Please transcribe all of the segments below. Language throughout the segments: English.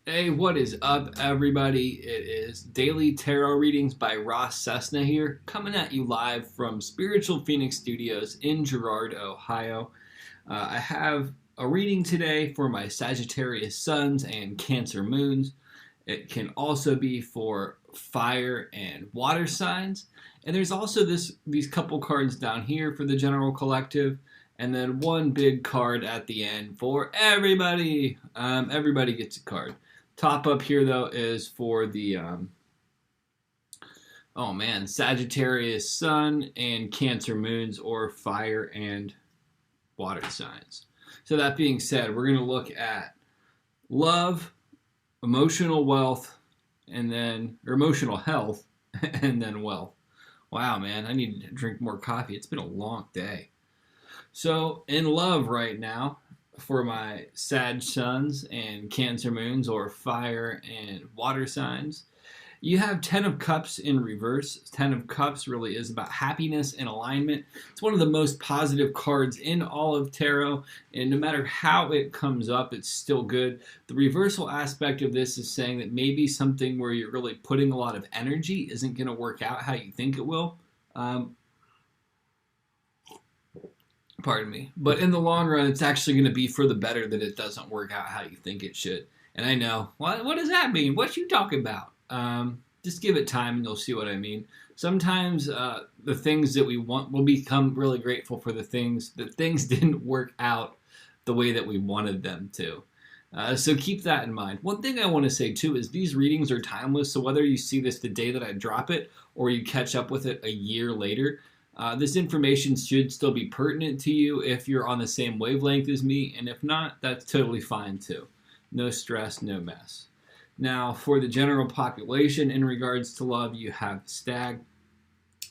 Hey, what is up, everybody? It is Daily Tarot Readings by Ross Cessna here, coming at you live from Spiritual Phoenix Studios in Girard, Ohio. I have a reading today for my Sagittarius suns and Cancer moons. It can also be for fire and water signs. And there's also these couple cards down here for the general collective, and then one big card at the end for everybody. Everybody gets a card. Top up here though is for the Sagittarius sun and Cancer moons, or fire and water signs. So that being said, we're going to look at love, emotional wealth, or emotional health, and then wealth. Wow, man, I need to drink more coffee. It's been a long day. So in love right now, for my Sag suns and Cancer moons, or fire and water signs, you have 10 of Cups in reverse. 10 of Cups really is about happiness and alignment. It's one of the most positive cards in all of tarot, and no matter how it comes up, it's still good. The reversal aspect of this is saying that maybe something where you're really putting a lot of energy isn't going to work out how you think it will. Pardon me. But in the long run, it's actually going to be for the better that it doesn't work out how you think it should. And I know, what does that mean? What you talking about? Just give it time and you'll see what I mean. Sometimes the things that we want, will become really grateful for the things didn't work out the way that we wanted them to. So keep that in mind. One thing I want to say too is these readings are timeless. So whether you see this the day that I drop it or you catch up with it a year later, this information should still be pertinent to you if you're on the same wavelength as me, and if not, that's totally fine too. No stress, no mess. Now, for the general population in regards to love, you have Stag.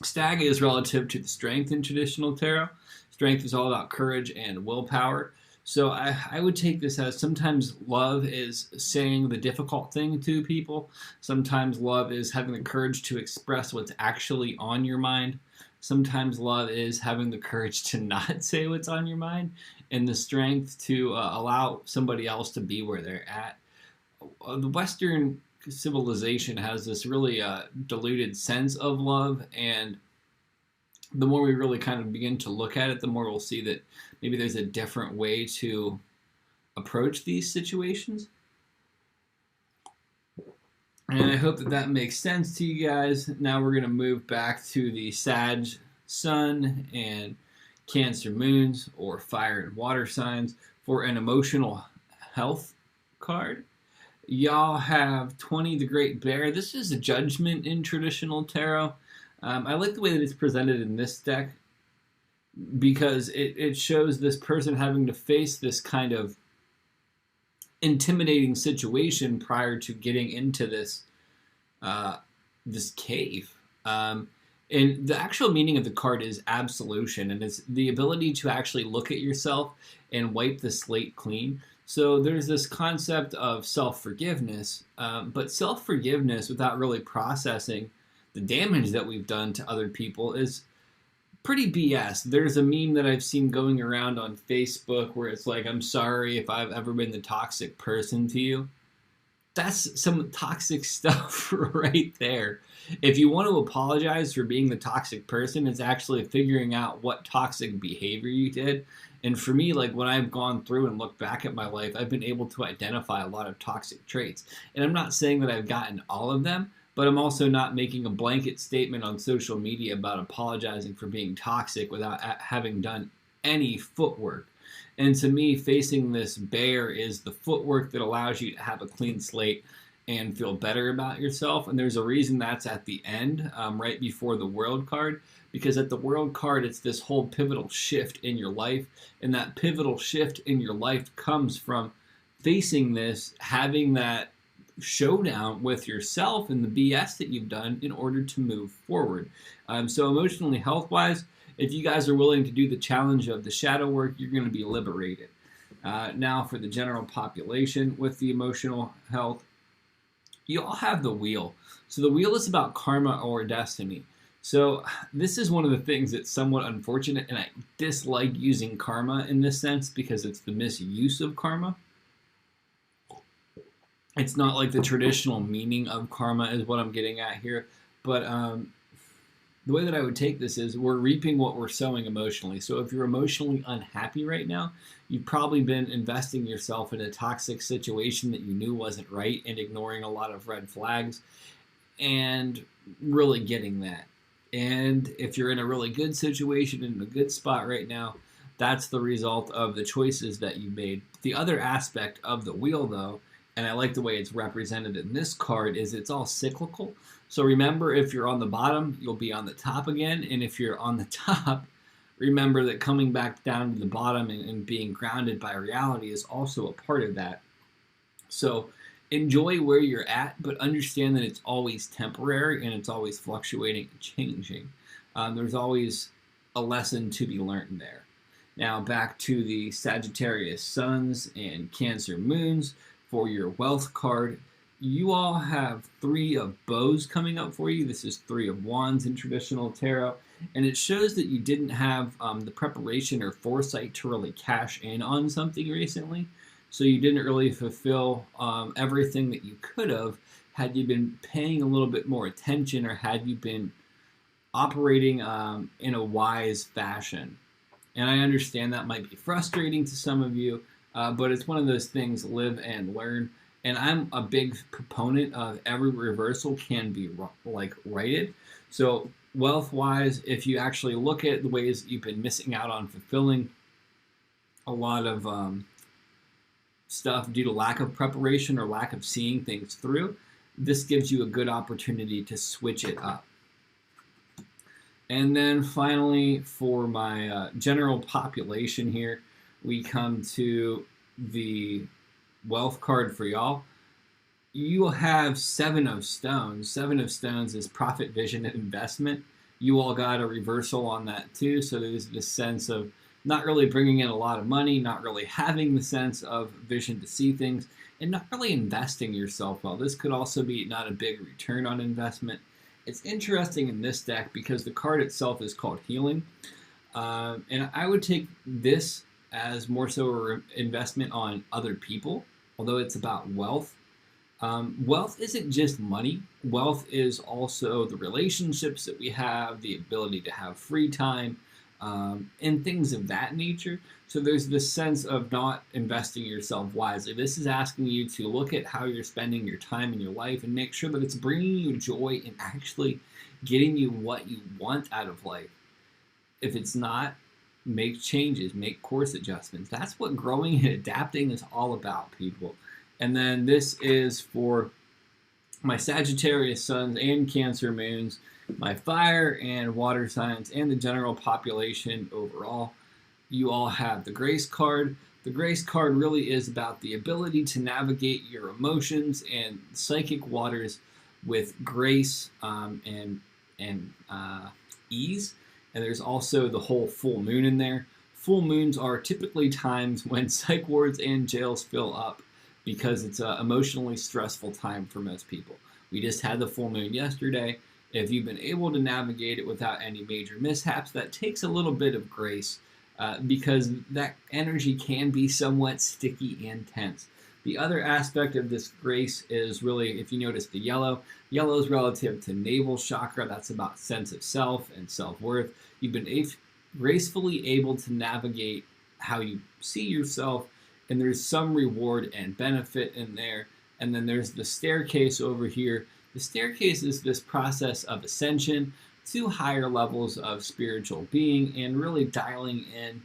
Stag is relative to the Strength in traditional tarot. Strength is all about courage and willpower. So I would take this as sometimes love is saying the difficult thing to people. Sometimes love is having the courage to express what's actually on your mind. Sometimes love is having the courage to not say what's on your mind, and the strength to allow somebody else to be where they're at. The Western civilization has this really diluted sense of love, and the more we really kind of begin to look at it, the more we'll see that maybe there's a different way to approach these situations. And I hope that that makes sense to you guys. Now we're going to move back to the Sag sun and Cancer moons, or fire and water signs, for an emotional health card. Y'all have 20, the Great Bear. This is a judgment in traditional tarot. I like the way that it's presented in this deck because it shows this person having to face this kind of intimidating situation prior to getting into this cave. And the actual meaning of the card is absolution, and it's the ability to actually look at yourself and wipe the slate clean. So there's this concept of self-forgiveness, but self-forgiveness without really processing the damage that we've done to other people is pretty BS. There's a meme that I've seen going around on Facebook where it's like, I'm sorry if I've ever been the toxic person to you. That's some toxic stuff right there. If you want to apologize for being the toxic person, it's actually figuring out what toxic behavior you did. And for me, like when I've gone through and looked back at my life, I've been able to identify a lot of toxic traits. And I'm not saying that I've gotten all of them, but I'm also not making a blanket statement on social media about apologizing for being toxic without having done any footwork. And to me, facing this bear is the footwork that allows you to have a clean slate and feel better about yourself. And there's a reason that's at the end, right before the World card, because at the World card, it's this whole pivotal shift in your life. And that pivotal shift in your life comes from facing this, having that showdown with yourself and the BS that you've done in order to move forward. So emotionally, health-wise, if you guys are willing to do the challenge of the shadow work, you're going to be liberated. Now for the general population with the emotional health, you all have the wheel. So the wheel is about karma or destiny. So this is one of the things that's somewhat unfortunate, and I dislike using karma in this sense because it's the misuse of karma. It's not like the traditional meaning of karma is what I'm getting at here, but the way that I would take this is we're reaping what we're sowing emotionally. So if you're emotionally unhappy right now, you've probably been investing yourself in a toxic situation that you knew wasn't right and ignoring a lot of red flags and really getting that. And if you're in a really good situation, in a good spot right now, that's the result of the choices that you made. The other aspect of the wheel, though, and I like the way it's represented in this card, is it's all cyclical. So remember, if you're on the bottom, you'll be on the top again. And if you're on the top, remember that coming back down to the bottom and being grounded by reality is also a part of that. So enjoy where you're at, but understand that it's always temporary and it's always fluctuating and changing. There's always a lesson to be learned there. Now back to the Sagittarius suns and Cancer moons for your wealth card. You all have 3 of bows coming up for you. This is 3 of wands in traditional tarot. And it shows that you didn't have the preparation or foresight to really cash in on something recently. So you didn't really fulfill everything that you could have had you been paying a little bit more attention or had you been operating in a wise fashion. And I understand that might be frustrating to some of you, but it's one of those things, live and learn. And I'm a big proponent of every reversal can be righted. So wealth-wise, if you actually look at the ways that you've been missing out on fulfilling a lot of stuff due to lack of preparation or lack of seeing things through, this gives you a good opportunity to switch it up. And then finally, for my general population here, we come to the wealth card for y'all. You will have 7 of stones. 7 of stones is profit, vision, and investment. You all got a reversal on that too. So there's this sense of not really bringing in a lot of money, not really having the sense of vision to see things, and not really investing yourself well. This could also be not a big return on investment. It's interesting in this deck because the card itself is called Healing. And I would take this as more so an investment on other people, although it's about wealth. Wealth isn't just money. Wealth is also the relationships that we have, the ability to have free time, and things of that nature. So there's this sense of not investing yourself wisely. This is asking you to look at how you're spending your time in your life and make sure that it's bringing you joy and actually getting you what you want out of life. If it's not, make changes, make course adjustments. That's what growing and adapting is all about, people. And then this is for my Sagittarius suns and Cancer moons, my fire and water signs, and the general population overall. You all have the Grace card. The Grace card really is about the ability to navigate your emotions and psychic waters with grace and ease. And there's also the whole full moon in there. Full moons are typically times when psych wards and jails fill up because it's an emotionally stressful time for most people. We just had the full moon yesterday. If you've been able to navigate it without any major mishaps, that takes a little bit of grace because that energy can be somewhat sticky and tense. The other aspect of this grace is really, if you notice the yellow is relative to navel chakra. That's about sense of self and self-worth. You've been gracefully able to navigate how you see yourself, and there's some reward and benefit in there. And then there's the staircase over here. The staircase is this process of ascension to higher levels of spiritual being and really dialing in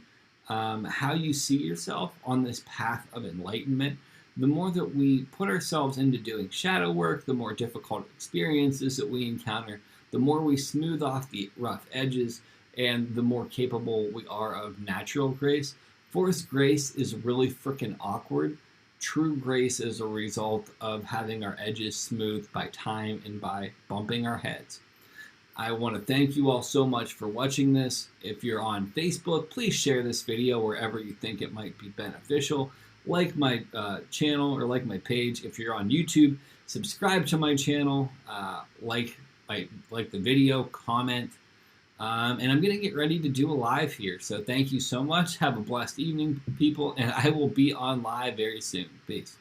how you see yourself on this path of enlightenment. The more that we put ourselves into doing shadow work, the more difficult experiences that we encounter, the more we smooth off the rough edges, and the more capable we are of natural grace. Forced grace is really freaking awkward. True grace is a result of having our edges smoothed by time and by bumping our heads. I want to thank you all so much for watching this. If you're on Facebook, please share this video wherever you think it might be beneficial. Like my channel or like my page. If you're on YouTube, subscribe to my channel, like the video, comment, and I'm going to get ready to do a live here. So thank you so much. Have a blessed evening, people, and I will be on live very soon. Peace.